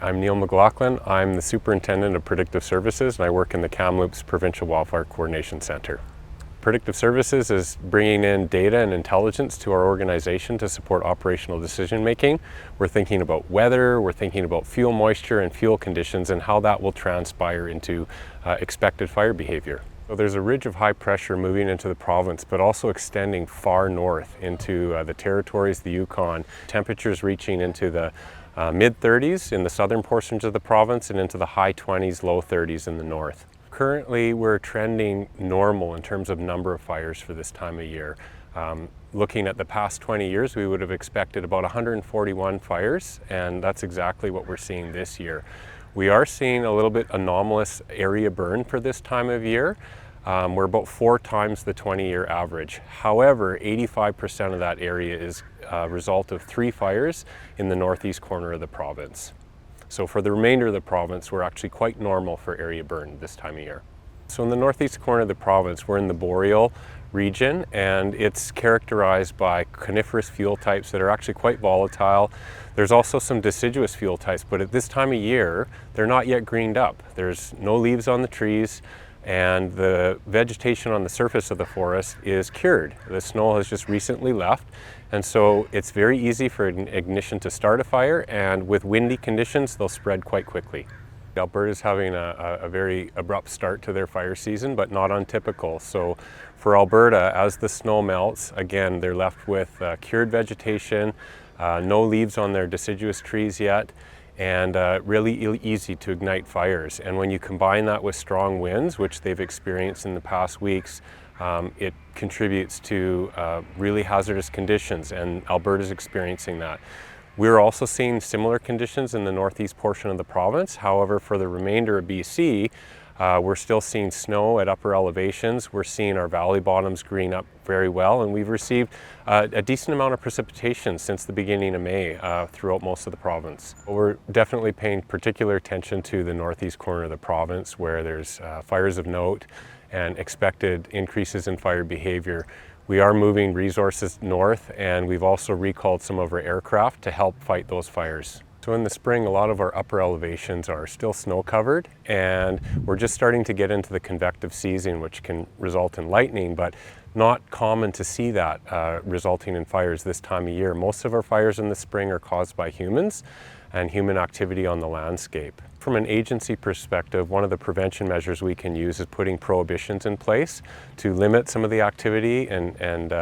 I'm Neal McLoughlin. I'm the Superintendent of Predictive Services, and I work in the Kamloops Provincial Wildfire Coordination Centre. Predictive Services is bringing in data and intelligence to our organization to support operational decision making. We're thinking about weather, we're thinking about fuel moisture and fuel conditions and how that will transpire into expected fire behavior. So there's a ridge of high pressure moving into the province, but also extending far north into the territories, the Yukon. Temperatures reaching into the mid-30s in the southern portions of the province and into the high 20s, low 30s in the north. Currently, we're trending normal in terms of number of fires for this time of year. Looking at the past 20 years, we would have expected about 141 fires, and that's exactly what we're seeing this year. We are seeing a little bit anomalous area burn for this time of year. We're about 4 times the 20-year average. However, 85% of that area is a result of 3 fires in the northeast corner of the province. So for the remainder of the province, we're actually quite normal for area burn this time of year. So in the northeast corner of the province, we're in the boreal region, and it's characterized by coniferous fuel types that are actually quite volatile. There's also some deciduous fuel types, but at this time of year, they're not yet greened up. There's no leaves on the trees, and the vegetation on the surface of the forest is cured. The snow has just recently left, and so it's very easy for an ignition to start a fire, and with windy conditions, they'll spread quite quickly. Alberta is having a very abrupt start to their fire season, but not untypical. So for Alberta, as the snow melts, again, they're left with cured vegetation, no leaves on their deciduous trees yet, and really easy to ignite fires. And when you combine that with strong winds, which they've experienced in the past weeks, it contributes to really hazardous conditions, and Alberta's experiencing that. We're also seeing similar conditions in the northeast portion of the province. However, for the remainder of BC, we're still seeing snow at upper elevations. We're seeing our valley bottoms green up very well, and we've received a decent amount of precipitation since the beginning of May throughout most of the province. We're definitely paying particular attention to the northeast corner of the province, where there's fires of note and expected increases in fire behavior. We are moving resources north, and we've also recalled some of our aircraft to help fight those fires. So in the spring, a lot of our upper elevations are still snow covered, and we're just starting to get into the convective season, which can result in lightning, but not common to see that resulting in fires this time of year. Most of our fires in the spring are caused by humans and human activity on the landscape. From an agency perspective, one of the prevention measures we can use is putting prohibitions in place to limit some of the activity and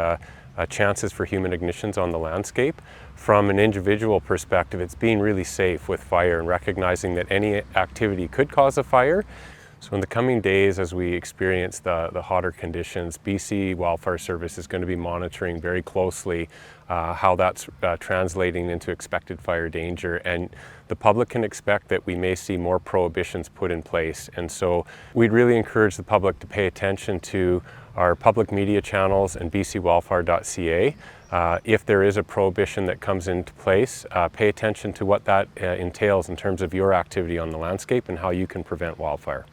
chances for human ignitions on the landscape. From an individual perspective, it's being really safe with fire and recognizing that any activity could cause a fire. So in the coming days, as we experience the hotter conditions, BC Wildfire Service is going to be monitoring very closely how that's translating into expected fire danger, and the public can expect that we may see more prohibitions put in place. And so we'd really encourage the public to pay attention to our public media channels and bcwildfire.ca. If there is a prohibition that comes into place, pay attention to what that entails in terms of your activity on the landscape and how you can prevent wildfire.